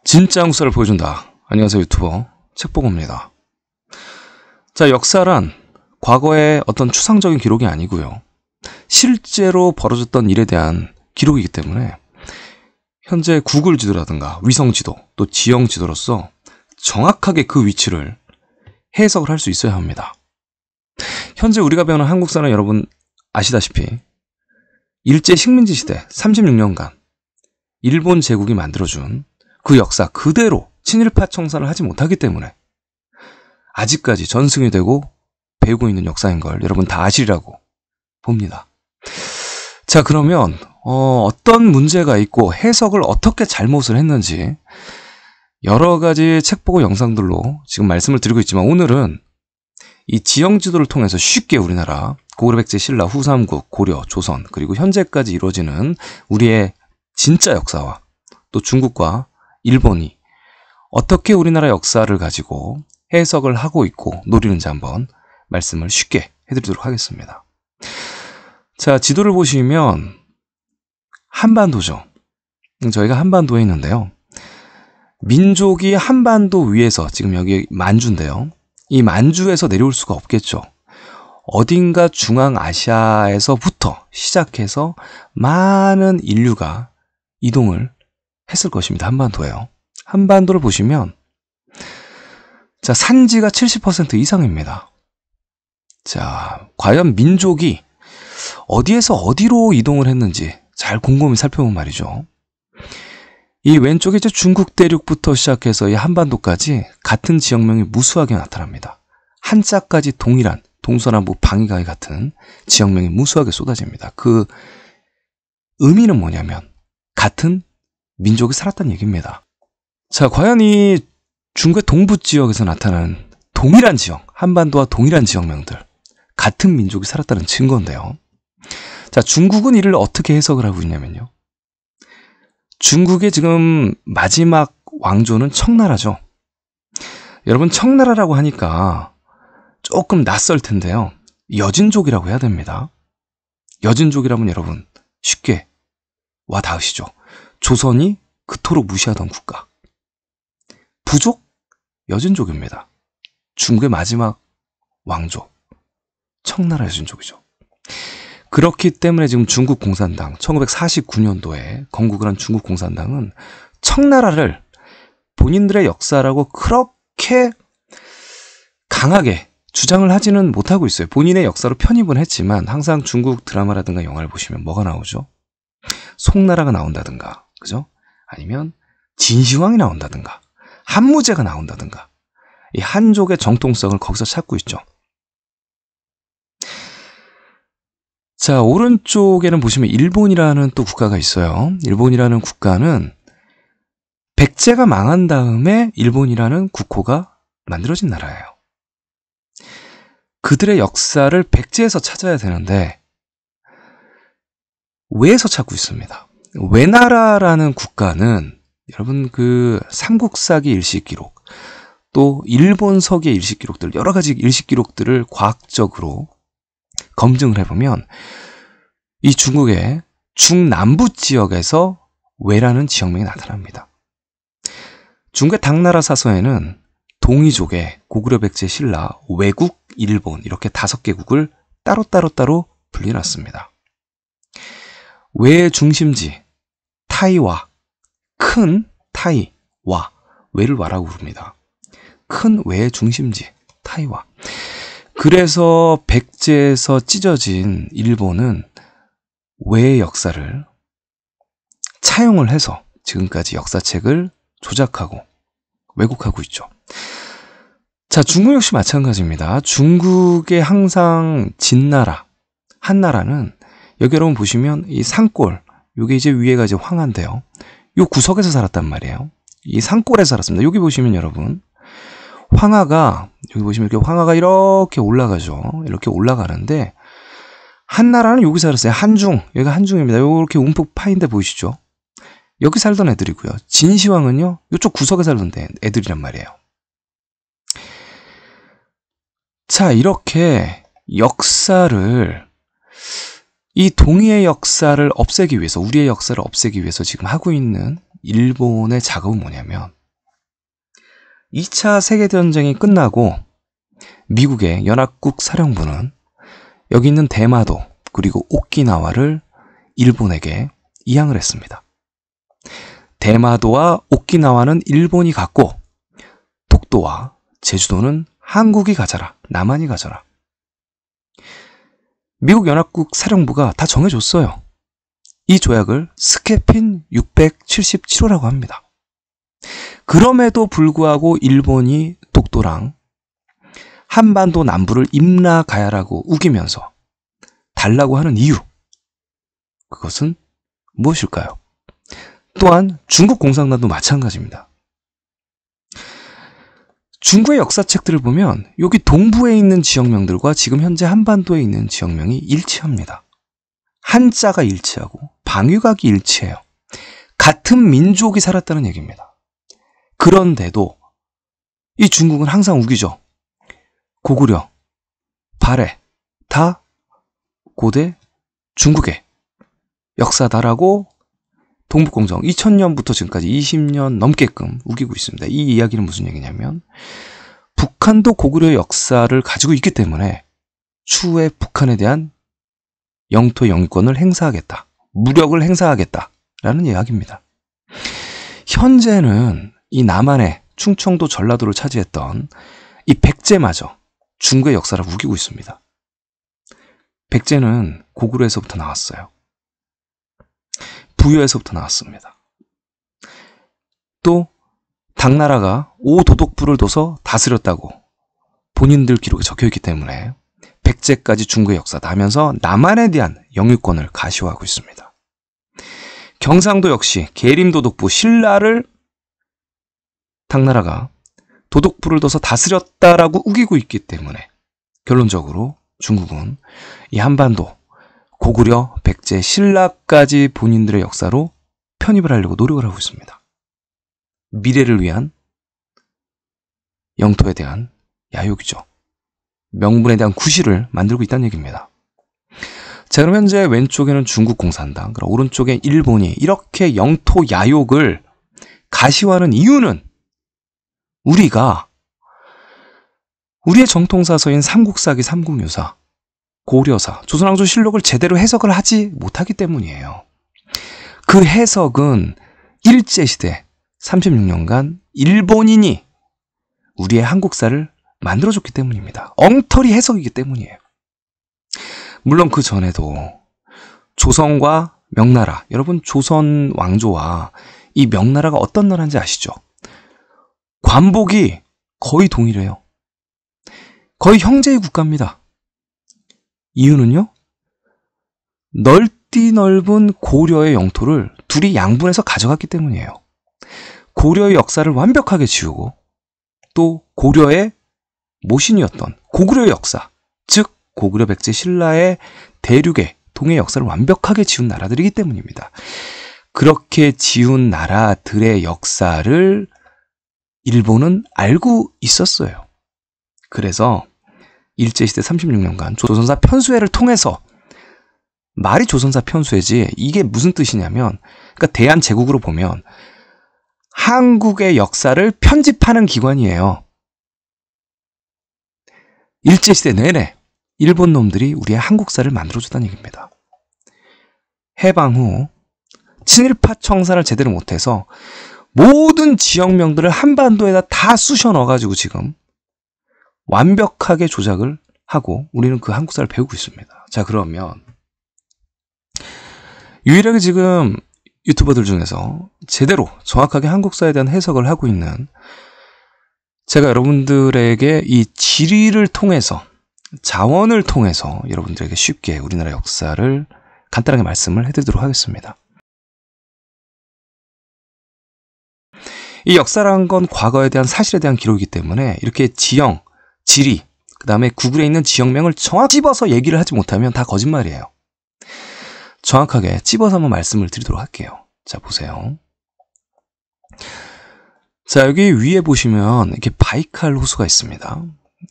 진짜 한국사를 보여준다. 안녕하세요, 유튜버 책보고입니다. 자, 역사란 과거의 어떤 추상적인 기록이 아니고요, 실제로 벌어졌던 일에 대한 기록이기 때문에 현재 구글 지도라든가 위성 지도, 또 지형 지도로서 정확하게 그 위치를 해석을 할 수 있어야 합니다. 현재 우리가 배우는 한국사는 여러분 아시다시피 일제 식민지 시대 36년간 일본 제국이 만들어준 그 역사 그대로 친일파 청산을 하지 못하기 때문에 아직까지 전승이 되고 배우고 있는 역사인 걸 여러분 다 아시리라고 봅니다. 자, 그러면 어떤 문제가 있고 해석을 어떻게 잘못을 했는지 여러 가지 책보고 영상들로 지금 말씀을 드리고 있지만, 오늘은 이 지형 지도를 통해서 쉽게 우리나라 고구려 백제 신라 후 삼국 고려 조선 그리고 현재까지 이루어지는 우리의 진짜 역사와 또 중국과 일본이 어떻게 우리나라 역사를 가지고 해석을 하고 있고 노리는지 한번 말씀을 쉽게 해드리도록 하겠습니다. 자, 지도를 보시면 한반도죠. 저희가 한반도에 있는데요, 민족이 한반도 위에서, 지금 여기 만주인데요, 이 만주에서 내려올 수가 없겠죠. 어딘가 중앙아시아에서부터 시작해서 많은 인류가 이동을 했을 것입니다. 한반도에요. 한반도를 보시면 자, 산지가 70% 이상입니다. 자, 과연 민족이 어디에서 어디로 이동을 했는지 잘 곰곰이 살펴보면 말이죠, 이 왼쪽에 이제 중국 대륙부터 시작해서 이 한반도까지 같은 지역명이 무수하게 나타납니다. 한자까지 동일한 동서남북 방위가위 같은 지역명이 무수하게 쏟아집니다. 그 의미는 뭐냐면 같은 민족이 살았다는 얘기입니다. 자, 과연 이 중국의 동부 지역에서 나타나는 동일한 지역, 한반도와 동일한 지역명들, 같은 민족이 살았다는 증거인데요. 자, 중국은 이를 어떻게 해석을 하고 있냐면요, 중국의 지금 마지막 왕조는 청나라죠. 여러분, 청나라라고 하니까 조금 낯설 텐데요, 여진족이라고 해야 됩니다. 여진족이라면 여러분 쉽게 와 닿으시죠? 조선이 그토록 무시하던 국가. 부족? 여진족입니다. 중국의 마지막 왕조, 청나라 여진족이죠. 그렇기 때문에 지금 중국 공산당 1949년도에 건국을 한 중국 공산당은 청나라를 본인들의 역사라고 그렇게 강하게 주장을 하지는 못하고 있어요. 본인의 역사로 편입은 했지만 항상 중국 드라마라든가 영화를 보시면 뭐가 나오죠? 송나라가 나온다든가, 그죠? 아니면 진시황이 나온다든가, 한무제가 나온다든가, 이 한족의 정통성을 거기서 찾고 있죠. 자, 오른쪽에는 보시면 일본이라는 또 국가가 있어요. 일본이라는 국가는 백제가 망한 다음에 일본이라는 국호가 만들어진 나라예요. 그들의 역사를 백제에서 찾아야 되는데 왜에서 찾고 있습니다. 왜나라라는 국가는 여러분 그 삼국사기 일식기록, 또 일본서기의 일식기록들, 여러 가지 일식기록들을 과학적으로 검증을 해보면 이 중국의 중남부 지역에서 왜라는 지역명이 나타납니다. 중국의 당나라 사서에는 동이족의 고구려 백제 신라 왜국 일본 이렇게 5개국을 따로 분리해놨습니다. 왜의 중심지 타이와, 큰 타이와, 왜를 와라고 부릅니다. 큰 왜의 중심지 타이와. 그래서 백제에서 찢어진 일본은 왜의 역사를 차용을 해서 지금까지 역사책을 조작하고 왜곡하고 있죠. 자, 중국 역시 마찬가지입니다. 중국의 항상 진나라, 한나라는 여기 여러분 보시면 이 산골, 요게 이제 위에가 이제 황하인데요, 요 구석에서 살았단 말이에요. 이 산골에 살았습니다. 여기 보시면 여러분 황하가, 여기 보시면 이렇게 황하가 이렇게 올라가죠. 이렇게 올라가는데 한나라는 여기 살았어요. 한중, 여기가 한중입니다. 이렇게 움푹 파인데 보이시죠? 여기 살던 애들이고요. 진시황은요, 이쪽 구석에 살던 애들이란 말이에요. 자, 이렇게 역사를, 이 동의의 역사를 없애기 위해서, 우리의 역사를 없애기 위해서 지금 하고 있는 일본의 작업은 뭐냐면 2차 세계대전쟁이 끝나고 미국의 연합국 사령부는 여기 있는 대마도 그리고 오키나와를 일본에게 이양을 했습니다. 대마도와 오키나와는 일본이 갖고 독도와 제주도는 한국이 가져라, 남한이 가져라. 미국 연합국 사령부가 다 정해줬어요. 이 조약을 스케핀 677호라고 합니다. 그럼에도 불구하고 일본이 독도랑 한반도 남부를 임나가야라고 우기면서 달라고 하는 이유, 그것은 무엇일까요? 또한 중국 공산당도 마찬가지입니다. 중국의 역사책들을 보면 여기 동부에 있는 지역명들과 지금 현재 한반도에 있는 지역명이 일치합니다. 한자가 일치하고 방위각이 일치해요. 같은 민족이 살았다는 얘기입니다. 그런데도 이 중국은 항상 우기죠. 고구려, 발해 다 고대 중국의 역사다라고 동북공정 2000년부터 지금까지 20년 넘게끔 우기고 있습니다. 이 이야기는 무슨 얘기냐면 북한도 고구려의 역사를 가지고 있기 때문에 추후에 북한에 대한 영토 영유권을 행사하겠다. 무력을 행사하겠다라는 이야기입니다. 현재는 이 남한의 충청도 전라도를 차지했던 이 백제마저 중국의 역사를 우기고 있습니다. 백제는 고구려에서부터 나왔어요. 부여에서부터 나왔습니다. 또 당나라가 오도독부를 둬서 다스렸다고 본인들 기록에 적혀있기 때문에 백제까지 중국의 역사다 하면서 남한에 대한 영유권을 가시화하고 있습니다. 경상도 역시 계림도독부 신라를 당나라가 도독부를 둬서 다스렸다라고 우기고 있기 때문에 결론적으로 중국은 이 한반도 고구려, 백제, 신라까지 본인들의 역사로 편입을 하려고 노력을 하고 있습니다. 미래를 위한 영토에 대한 야욕이죠. 명분에 대한 구실을 만들고 있다는 얘기입니다. 자, 그럼 현재 왼쪽에는 중국 공산당, 그리고 오른쪽에 일본이 이렇게 영토 야욕을 가시화하는 이유는 우리가 우리의 정통사서인 삼국사기 삼국유사, 고려사, 조선왕조실록을 제대로 해석을 하지 못하기 때문이에요. 그 해석은 일제시대 36년간 일본인이 우리의 한국사를 만들어줬기 때문입니다. 엉터리 해석이기 때문이에요. 물론 그 전에도 조선과 명나라, 여러분 조선 왕조와 이 명나라가 어떤 나라인지 아시죠? 관복이 거의 동일해요. 거의 형제의 국가입니다. 이유는요? 넓디 넓은 고려의 영토를 둘이 양분해서 가져갔기 때문이에요. 고려의 역사를 완벽하게 지우고 또 고려의 모신이었던 고구려의 역사, 즉 고구려, 백제, 신라의 대륙의 동해 역사를 완벽하게 지운 나라들이기 때문입니다. 그렇게 지운 나라들의 역사를 일본은 알고 있었어요. 그래서 일제시대 36년간 조선사 편수회를 통해서, 말이 조선사 편수회지 이게 무슨 뜻이냐면, 그러니까 대한제국으로 보면 한국의 역사를 편집하는 기관이에요. 일제시대 내내 일본 놈들이 우리의 한국사를 만들어줬다는 얘기입니다. 해방 후 친일파 청산을 제대로 못해서 모든 지역명들을 한반도에다 다 쑤셔 넣어가지고 지금 완벽하게 조작을 하고 우리는 그 한국사를 배우고 있습니다. 자, 그러면 유일하게 지금 유튜버들 중에서 제대로 정확하게 한국사에 대한 해석을 하고 있는, 제가 여러분들에게 이 지리를 통해서, 자원을 통해서 여러분들에게 쉽게 우리나라 역사를 간단하게 말씀을 해드리도록 하겠습니다. 이 역사란 건 과거에 대한 사실에 대한 기록이기 때문에 이렇게 지형, 지리, 그 다음에 구글에 있는 지역명을 정확히 집어서 얘기를 하지 못하면 다 거짓말이에요. 정확하게 집어서 한번 말씀을 드리도록 할게요. 자, 보세요. 자, 여기 위에 보시면 이렇게 바이칼 호수가 있습니다.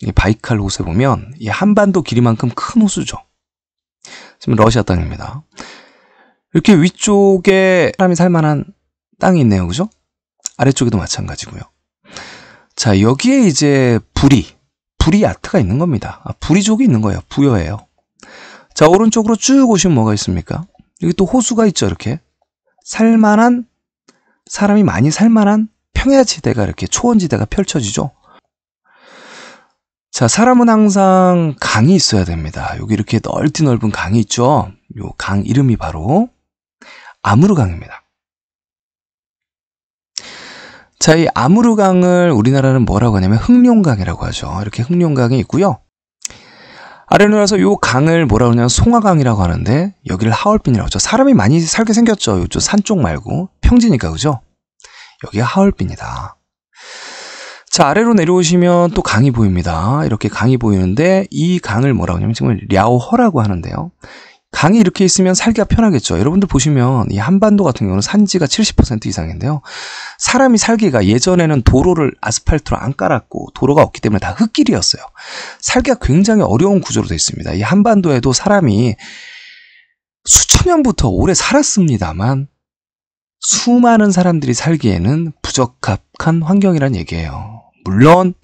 이 바이칼 호수에 보면 이 한반도 길이만큼 큰 호수죠. 지금 러시아 땅입니다. 이렇게 위쪽에 사람이 살만한 땅이 있네요. 그죠? 아래쪽에도 마찬가지고요. 자, 여기에 이제 부리아트가 있는 겁니다. 부리족이 있는 거예요. 부여예요. 자, 오른쪽으로 쭉 오시면 뭐가 있습니까? 여기 또 호수가 있죠. 이렇게 사람이 많이 살만한 평야지대가 이렇게 초원지대가 펼쳐지죠. 자, 사람은 항상 강이 있어야 됩니다. 여기 이렇게 넓은 강이 있죠. 요 강 이름이 바로 아무르강입니다. 자, 이 아무르강을 우리나라는 뭐라고 하냐면 흑룡강이라고 하죠. 이렇게 흑룡강이 있고요. 아래로 내려서 요 강을 뭐라고 하냐면 송화강이라고 하는데 여기를 하얼빈이라고 하죠. 사람이 많이 살게 생겼죠. 요쪽 산 쪽 말고 평지니까, 그죠? 여기가 하얼빈이다. 자, 아래로 내려오시면 또 강이 보입니다. 이렇게 강이 보이는데 이 강을 뭐라고 하냐면 지금 랴오허라고 하는데요. 강이 이렇게 있으면 살기가 편하겠죠. 여러분들 보시면 이 한반도 같은 경우는 산지가 70% 이상인데요. 사람이 살기가 예전에는 도로를 아스팔트로 안 깔았고 도로가 없기 때문에 다 흙길이었어요. 살기가 굉장히 어려운 구조로 되어 있습니다. 이 한반도에도 사람이 수천 년부터 오래 살았습니다만 수많은 사람들이 살기에는 부적합한 환경이란 얘기예요. 물론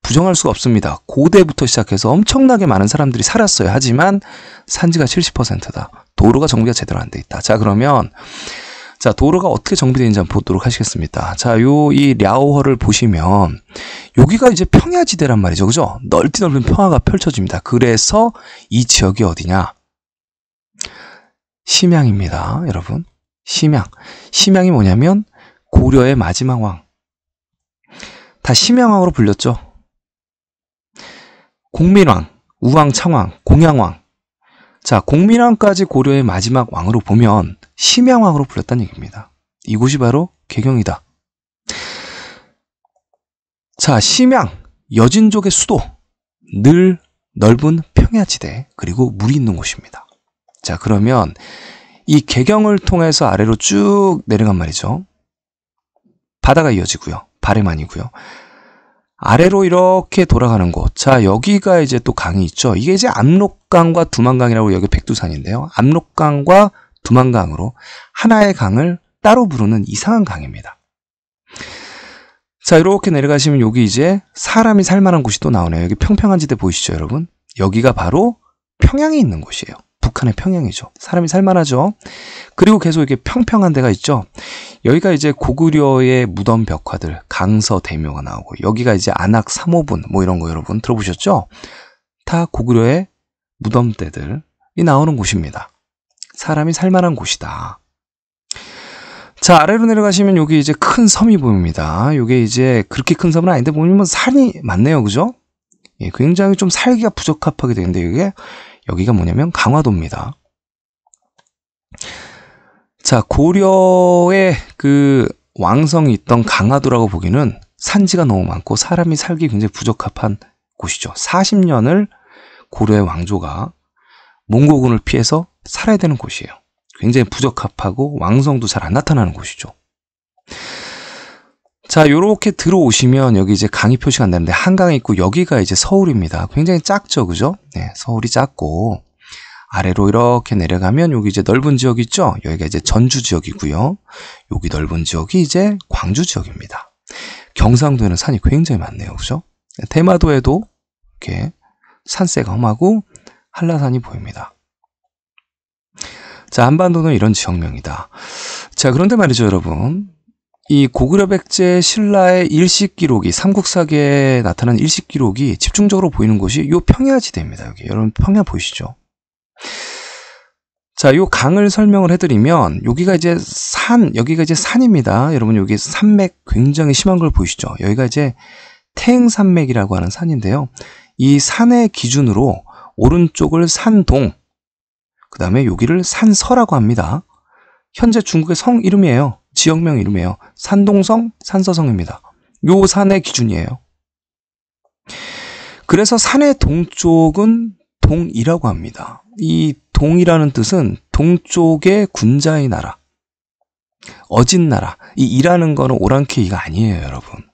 부정할 수가 없습니다. 고대부터 시작해서 엄청나게 많은 사람들이 살았어요. 하지만 산지가 70%다. 도로가 정비가 제대로 안 돼 있다. 자, 그러면 도로가 어떻게 정비되는지 한번 보도록 하시겠습니다. 자, 이 랴오허를 보시면 여기가 이제 평야지대란 말이죠. 그죠? 넓은 평야가 펼쳐집니다. 그래서 이 지역이 어디냐? 심양입니다. 여러분. 심양이 뭐냐면 고려의 마지막 왕. 다 심양왕으로 불렸죠. 공민왕, 우왕, 창왕, 공양왕. 자, 공민왕까지 고려의 마지막 왕으로 보면 심양왕으로 불렸다는 얘기입니다. 이곳이 바로 개경이다. 자, 심양, 여진족의 수도, 늘 넓은 평야지대, 그리고 물이 있는 곳입니다. 자, 그러면 이 개경을 통해서 아래로 쭉 내려간 말이죠. 바다가 이어지고요. 바래만이고요. 아래로 이렇게 돌아가는 곳. 자, 여기가 이제 또 강이 있죠. 이게 이제 압록강과 두만강이라고 여기 백두산인데요. 압록강과 두만강으로 하나의 강을 따로 부르는 이상한 강입니다. 자, 이렇게 내려가시면 여기 이제 사람이 살만한 곳이 또 나오네요. 여기 평평한 지대 보이시죠, 여러분? 여기가 바로 평양이 있는 곳이에요. 북한의 평양이죠. 사람이 살만하죠. 그리고 계속 이렇게 평평한 데가 있죠. 여기가 이제 고구려의 무덤 벽화들, 강서대묘가 나오고, 여기가 이제 안악 삼호분 뭐 이런 거 여러분 들어보셨죠? 다 고구려의 무덤대들이 나오는 곳입니다. 사람이 살만한 곳이다. 자, 아래로 내려가시면 여기 이제 큰 섬이 보입니다. 이게 이제 그렇게 큰 섬은 아닌데 보면 산이 많네요, 그죠? 예, 굉장히 좀 살기가 부적합하게 되는데 여기가 뭐냐면 강화도입니다. 자, 고려의 그 왕성이 있던 강화도라고 보기는 산지가 너무 많고 사람이 살기 굉장히 부적합한 곳이죠. 40년을 고려의 왕조가 몽고군을 피해서 살아야 되는 곳이에요. 굉장히 부적합하고 왕성도 잘 안 나타나는 곳이죠. 자, 요렇게 들어오시면 여기 이제 강이 표시가 안 되는데 한강이 있고 여기가 이제 서울입니다. 굉장히 작죠, 그죠? 네, 서울이 작고 아래로 이렇게 내려가면 여기 이제 넓은 지역이 있죠? 여기가 이제 전주 지역이고요. 여기 넓은 지역이 이제 광주 지역입니다. 경상도에는 산이 굉장히 많네요, 그죠? 대마도에도 이렇게 산세가 험하고 한라산이 보입니다. 자, 한반도는 이런 지역명이다. 자, 그런데 말이죠, 여러분. 이 고구려 백제 신라의 일식 기록이 삼국사기에 나타난 일식 기록이 집중적으로 보이는 곳이 요 평야지대입니다. 여기 여러분 평야 보이시죠? 자, 요 강을 설명을 해드리면 여기가 이제 산입니다. 여러분 여기 산맥 굉장히 심한 걸 보이시죠? 여기가 이제 태행산맥이라고 하는 산인데요. 이 산의 기준으로 오른쪽을 산동, 그 다음에 여기를 산서라고 합니다. 현재 중국의 성 이름이에요. 지역명 이름이에요. 산동성, 산서성입니다. 요 산의 기준이에요. 그래서 산의 동쪽은 동이라고 합니다. 이 동이라는 뜻은 동쪽의 군자의 나라, 어진 나라. 이 이라는 거는 오랑캐이가 아니에요, 여러분.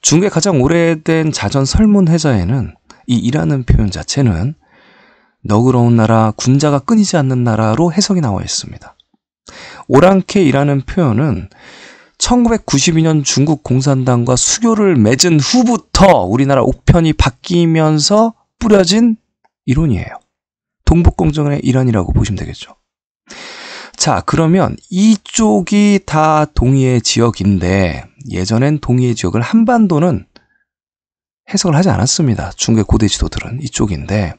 중국의 가장 오래된 자전 설문해자에는 이 이라는 표현 자체는 너그러운 나라, 군자가 끊이지 않는 나라로 해석이 나와 있습니다. 오랑캐이라는 표현은 1992년 중국 공산당과 수교를 맺은 후부터 우리나라 옥편이 바뀌면서 뿌려진 이론이에요. 동북공정의 일환이라고 보시면 되겠죠. 자, 그러면 이쪽이 다 동의의 지역인데 예전엔 동의의 지역을 한반도는 해석을 하지 않았습니다. 중국의 고대 지도들은 이쪽인데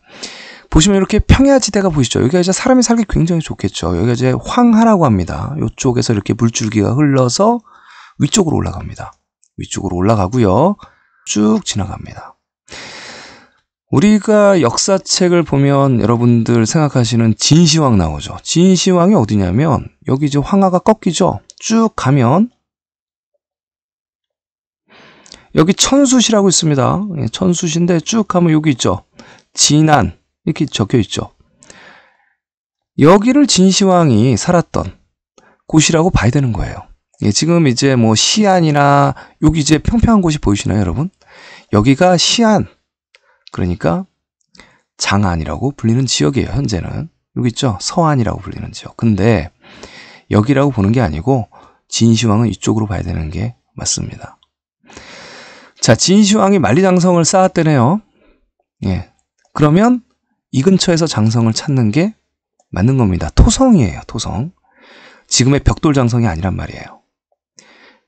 보시면 이렇게 평야지대가 보이시죠? 여기가 이제 사람이 살기 굉장히 좋겠죠. 여기가 이제 황하라고 합니다. 이쪽에서 이렇게 물줄기가 흘러서 위쪽으로 올라갑니다. 위쪽으로 올라가고요. 쭉 지나갑니다. 우리가 역사책을 보면 여러분들 생각하시는 진시황 나오죠. 진시황이 어디냐면 여기 이제 황하가 꺾이죠. 쭉 가면 여기 천수시라고 있습니다. 천수시인데 쭉 가면 여기 있죠. 진안 이렇게 적혀 있죠. 여기를 진시황이 살았던 곳이라고 봐야 되는 거예요. 지금 이제 뭐 시안이나 여기 이제 평평한 곳이 보이시나요, 여러분? 여기가 시안, 그러니까 장안이라고 불리는 지역이에요. 현재는 여기 있죠. 서안이라고 불리는 지역. 근데 여기라고 보는 게 아니고 진시황은 이쪽으로 봐야 되는 게 맞습니다. 자, 진시황이 만리장성을 쌓았대네요. 예, 그러면 이 근처에서 장성을 찾는 게 맞는 겁니다. 토성이에요. 토성. 지금의 벽돌장성이 아니란 말이에요.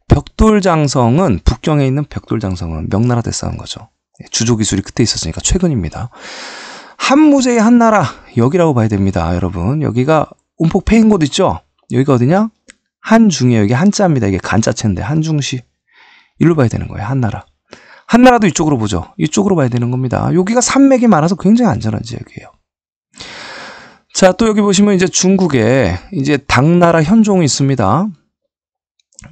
벽돌장성은 북경에 있는 벽돌장성은 명나라 때 쌓은 거죠. 주조기술이 그때 있었으니까 최근입니다. 한무제의 한나라 여기라고 봐야 됩니다. 여러분 여기가 움폭 패인 곳 있죠. 여기가 어디냐? 한중이에요. 이게 한자입니다. 이게 간자체인데 한중시 일로 봐야 되는 거예요. 한나라. 한나라도 이쪽으로 보죠. 이쪽으로 봐야 되는 겁니다. 여기가 산맥이 많아서 굉장히 안전한 지역이에요. 자, 또 여기 보시면 이제 중국에 이제 당나라 현종이 있습니다.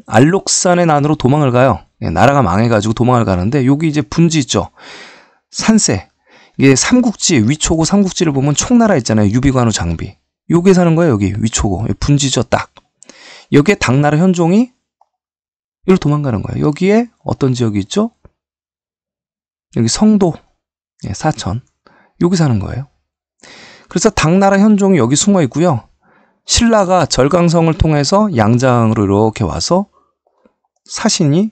알록산의 난으로 도망을 가요. 나라가 망해가지고 도망을 가는데 여기 이제 분지 있죠. 산세. 이게 삼국지, 위초고 삼국지를 보면 총나라 있잖아요. 유비관우 장비. 여기에 사는 거예요. 여기 위초고. 분지죠. 딱. 여기에 당나라 현종이 여기로 도망가는 거예요. 여기에 어떤 지역이 있죠? 여기 성도, 사천. 여기 사는 거예요. 그래서 당나라 현종이 여기 숨어 있고요. 신라가 절강성을 통해서 양장으로 이렇게 와서 사신이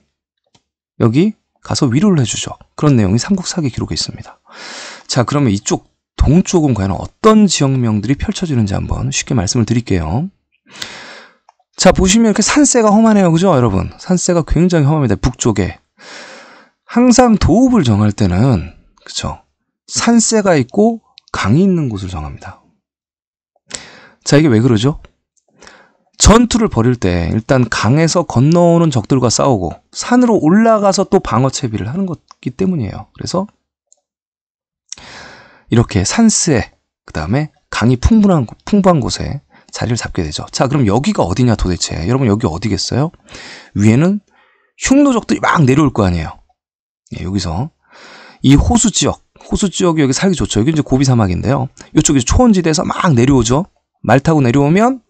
여기 가서 위로를 해주죠. 그런 내용이 삼국사기 기록에 있습니다. 자, 그러면 이쪽 동쪽은 과연 어떤 지역명들이 펼쳐지는지 한번 쉽게 말씀을 드릴게요. 자, 보시면 이렇게 산세가 험하네요. 그죠, 여러분? 산세가 굉장히 험합니다. 북쪽에. 항상 도읍을 정할 때는, 그쵸, 산세가 있고 강이 있는 곳을 정합니다. 자, 이게 왜 그러죠? 전투를 벌일 때 일단 강에서 건너오는 적들과 싸우고 산으로 올라가서 또 방어 채비를 하는 것이기 때문이에요. 그래서 이렇게 산세, 그 다음에 강이 풍부한 곳에 자리를 잡게 되죠. 자, 그럼 여기가 어디냐 도대체? 여러분 여기 어디겠어요? 위에는 흉노족들이 막 내려올 거 아니에요. 예, 여기서 이 호수 지역이 여기 살기 좋죠. 여기 이제 고비 사막인데요. 이쪽에 초원지대에서 막 내려오죠. 말 타고 내려오면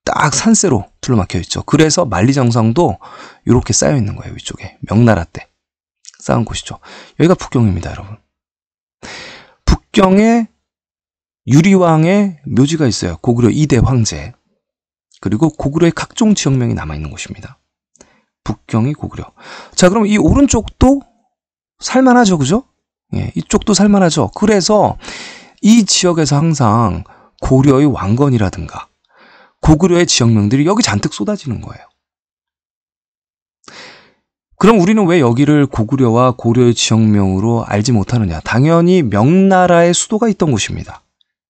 딱 산세로 둘러막혀 있죠. 그래서 만리장성도 이렇게 쌓여 있는 거예요. 위쪽에 명나라 때 쌓은 곳이죠. 여기가 북경입니다, 여러분. 북경에 유리왕의 묘지가 있어요. 고구려 2대 황제. 그리고 고구려의 각종 지역명이 남아있는 곳입니다. 북경이 고구려. 자, 그럼 이 오른쪽도 살만하죠, 그죠? 예, 이쪽도 살만하죠. 그래서 이 지역에서 항상 고려의 왕건이라든가 고구려의 지역명들이 여기 잔뜩 쏟아지는 거예요. 그럼 우리는 왜 여기를 고구려와 고려의 지역명으로 알지 못하느냐? 당연히 명나라의 수도가 있던 곳입니다.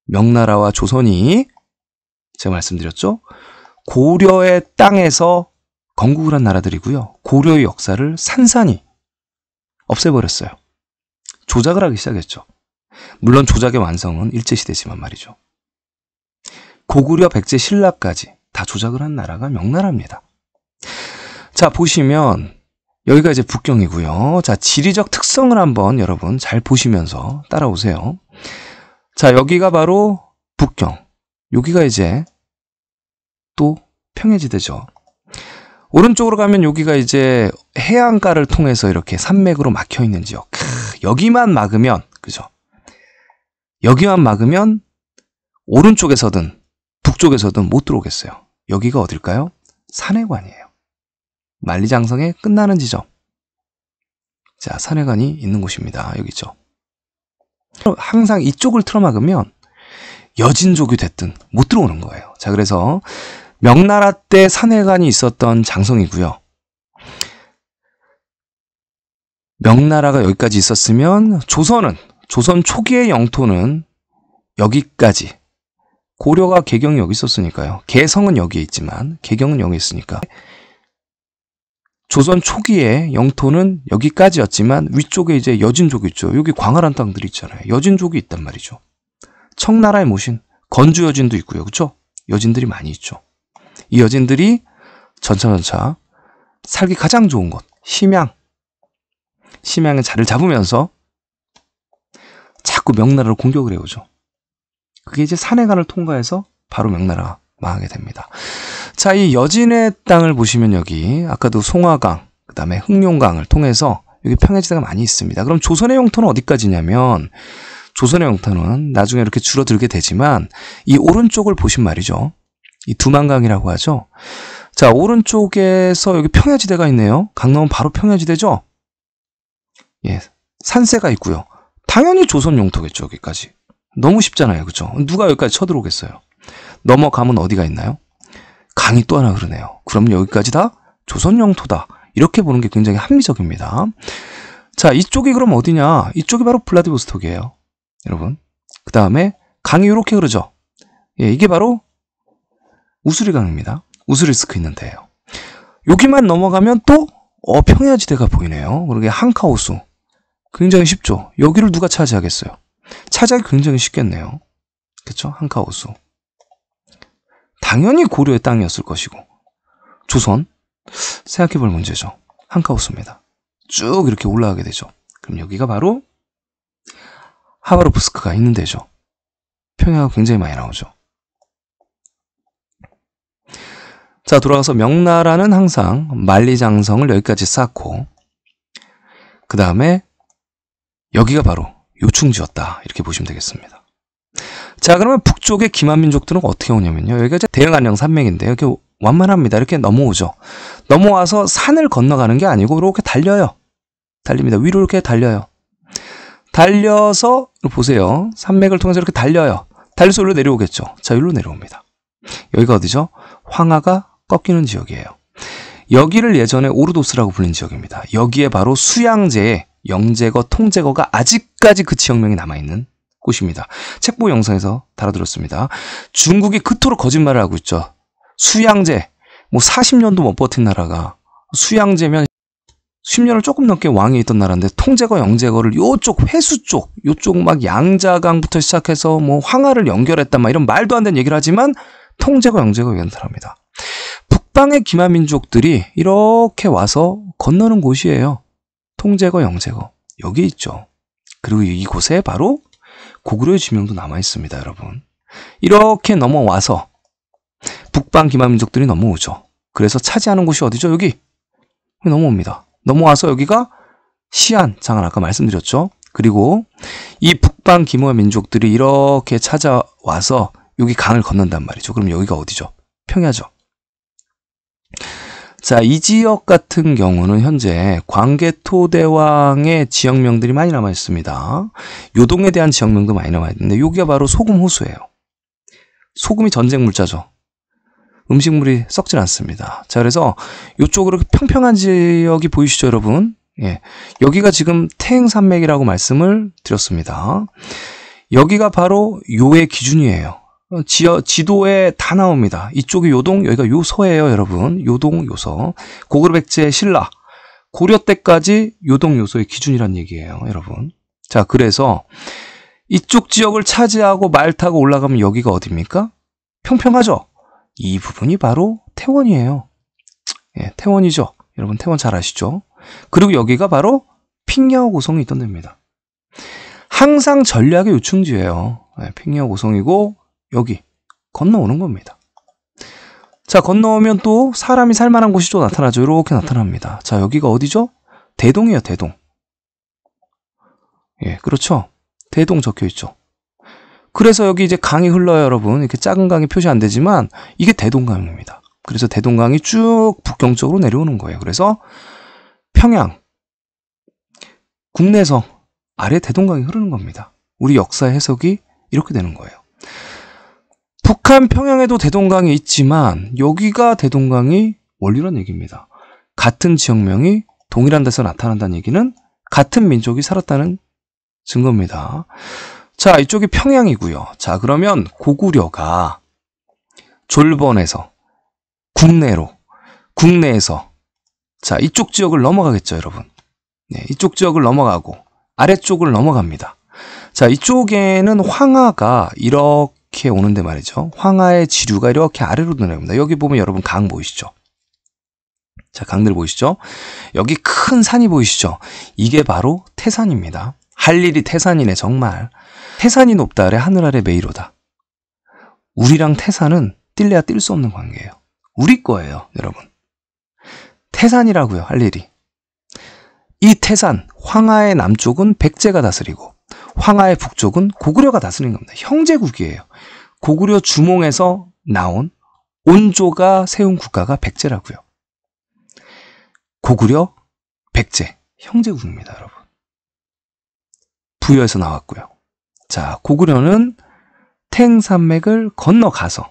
명나라와 조선이 제가 말씀드렸죠. 고려의 땅에서 건국을 한 나라들이고요. 고려의 역사를 산산이 없애버렸어요. 조작을 하기 시작했죠. 물론 조작의 완성은 일제시대지만 말이죠. 고구려, 백제, 신라까지 다 조작을 한 나라가 명나라입니다. 자, 보시면 여기가 이제 북경이고요. 자, 지리적 특성을 한번 여러분 잘 보시면서 따라오세요. 자, 여기가 바로 북경. 여기가 이제 또 평해지대죠. 오른쪽으로 가면 여기가 이제 해안가를 통해서 이렇게 산맥으로 막혀 있는 지역. 여기만 막으면, 그죠? 여기만 막으면 오른쪽에서든 북쪽에서든 못 들어오겠어요. 여기가 어딜까요? 산해관이에요. 만리장성에 끝나는 지점. 자, 산해관이 있는 곳입니다. 여기죠. 항상 이쪽을 틀어막으면 여진족이 됐든 못 들어오는 거예요. 자, 그래서 명나라 때 산해관이 있었던 장성이고요. 명나라가 여기까지 있었으면 조선 초기의 영토는 여기까지. 고려가 개경이 여기 있었으니까요. 개성은 여기에 있지만 개경은 여기 있으니까 조선 초기의 영토는 여기까지였지만 위쪽에 이제 여진족이 있죠. 여기 광활한 땅들이 있잖아요. 여진족이 있단 말이죠. 청나라의 모신 건주 여진도 있고요. 그렇죠? 여진들이 많이 있죠. 이 여진들이 전차 살기 가장 좋은 곳 심양의 자리를 잡으면서 자꾸 명나라를 공격을 해오죠. 그게 이제 산해관을 통과해서 바로 명나라가 망하게 됩니다. 자, 이 여진의 땅을 보시면 여기 아까도 송화강, 그 다음에 흑룡강을 통해서 여기 평야지대가 많이 있습니다. 그럼 조선의 영토는 어디까지냐면 조선의 영토는 나중에 이렇게 줄어들게 되지만 이 오른쪽을 보신 말이죠. 이 두만강이라고 하죠. 자, 오른쪽에서 여기 평야지대가 있네요. 강릉은 바로 평야지대죠. 예, 산세가 있고요. 당연히 조선 영토겠죠. 여기까지. 너무 쉽잖아요. 그렇죠? 누가 여기까지 쳐들어오겠어요. 넘어가면 어디가 있나요? 강이 또 하나 흐르네요. 그럼 여기까지 다 조선 영토다. 이렇게 보는 게 굉장히 합리적입니다. 자, 이쪽이 그럼 어디냐? 이쪽이 바로 블라디보스톡이에요. 여러분. 그 다음에 강이 이렇게 흐르죠. 예, 이게 바로 우스리강입니다. 우스리스크 있는 데예요. 여기만 넘어가면 또 평야지대가 보이네요. 그러게 한카호수. 굉장히 쉽죠. 여기를 누가 차지하겠어요? 차지하기 굉장히 쉽겠네요. 그렇죠? 한카호수. 당연히 고려의 땅이었을 것이고 조선 생각해볼 문제죠. 한카호수입니다. 쭉 이렇게 올라가게 되죠. 그럼 여기가 바로 하바롭스크가 있는 데죠. 평야가 굉장히 많이 나오죠. 자, 돌아가서 명나라는 항상 만리장성을 여기까지 쌓고 그 다음에 여기가 바로 요충지였다. 이렇게 보시면 되겠습니다. 자, 그러면 북쪽의 기만민족들은 어떻게 오냐면요. 여기가 이제 대흥안녕 산맥인데 이렇게 완만합니다. 이렇게 넘어오죠. 넘어와서 산을 건너가는 게 아니고 이렇게 달려요. 달립니다. 위로 이렇게 달려요. 달려서 보세요. 산맥을 통해서 이렇게 달려요. 달려서 여기로 내려오겠죠. 자, 여기로 내려옵니다. 여기가 어디죠? 황하가 꺾이는 지역이에요. 여기를 예전에 오르도스라고 불린 지역입니다. 여기에 바로 수양제의 영제거, 통제거가 아직까지 그 지역명이 남아있는 곳입니다. 책보 영상에서 다뤄드렸습니다. 중국이 그토록 거짓말을 하고 있죠. 수양제, 40년도 못 버틴 나라가 수양제면 10년을 조금 넘게 왕에 있던 나라인데 통제거, 영제거를 요쪽 회수 쪽, 요쪽 막 양자강부터 시작해서 황하를 연결했다 이런 말도 안 되는 얘기를 하지만 통제거, 영제거 얘기하는 사람입니다. 북방의 기만민족들이 이렇게 와서 건너는 곳이에요. 통제거, 영제거. 여기 있죠. 그리고 이곳에 바로 고구려의 지명도 남아있습니다, 여러분. 이렇게 넘어와서 북방 기만민족들이 넘어오죠. 그래서 차지하는 곳이 어디죠? 여기 넘어옵니다. 넘어와서 여기가 시안, 잠깐 아까 말씀드렸죠. 그리고 이 북방 기만민족들이 이렇게 찾아와서 여기 강을 건넌단 말이죠. 그럼 여기가 어디죠? 평야죠. 자, 이 지역 같은 경우는 현재 광개토대왕의 지역명들이 많이 남아 있습니다. 요동에 대한 지역명도 많이 남아 있는데 여기가 바로 소금호수예요. 소금이 전쟁 물자죠. 음식물이 썩질 않습니다. 자, 그래서 이쪽으로 평평한 지역이 보이시죠, 여러분? 예, 여기가 지금 태행산맥이라고 말씀을 드렸습니다. 여기가 바로 요의 기준이에요. 지도에 다 나옵니다. 이쪽이 요동, 여기가 요서예요, 여러분. 요동, 요서. 고구려백제 신라. 고려 때까지 요동, 요서의 기준이란 얘기예요, 여러분. 자, 그래서 이쪽 지역을 차지하고 말 타고 올라가면 여기가 어디입니까? 평평하죠? 이 부분이 바로 태원이에요. 예, 태원이죠. 여러분, 태원 잘 아시죠? 그리고 여기가 바로 핑야오 고성이 있던 데입니다. 항상 전략의 요충지예요. 예, 핑야오 고성이고 여기 건너오는 겁니다. 자, 건너오면 또 사람이 살만한 곳이 또 나타나죠. 이렇게 나타납니다. 자, 여기가 어디죠? 대동이에요, 대동. 예, 그렇죠. 대동 적혀 있죠. 그래서 여기 이제 강이 흘러요, 여러분. 이렇게 작은 강이 표시 안 되지만 이게 대동강입니다. 그래서 대동강이 쭉 북경쪽으로 내려오는 거예요. 그래서 평양, 국내에서 아래 대동강이 흐르는 겁니다. 우리 역사 해석이 이렇게 되는 거예요. 북한 평양에도 대동강이 있지만 여기가 대동강이 원류란 얘기입니다. 같은 지역명이 동일한 데서 나타난다는 얘기는 같은 민족이 살았다는 증거입니다. 자, 이쪽이 평양이고요. 자, 그러면 고구려가 졸본에서 국내에서 자, 이쪽 지역을 넘어가겠죠, 여러분. 네, 이쪽 지역을 넘어가고 아래쪽을 넘어갑니다. 자, 이쪽에는 황하가 이렇게 오는데 말이죠. 황하의 지류가 이렇게 아래로 내려옵니다. 여기 보면 여러분 강 보이시죠? 자, 강들 보이시죠? 여기 큰 산이 보이시죠? 이게 바로 태산입니다. 할 일이 태산이네, 정말. 태산이 높다 아래 하늘 아래 메이로다. 우리랑 태산은 뛸래야 뛸 수 없는 관계예요. 우리 거예요, 여러분. 태산이라고요, 할 일이. 이 태산, 황하의 남쪽은 백제가 다스리고 황하의 북쪽은 고구려가 다스리는 겁니다. 형제국이에요. 고구려 주몽에서 나온 온조가 세운 국가가 백제라고요. 고구려, 백제, 형제국입니다, 여러분. 부여에서 나왔고요. 자, 고구려는 탱산맥을 건너가서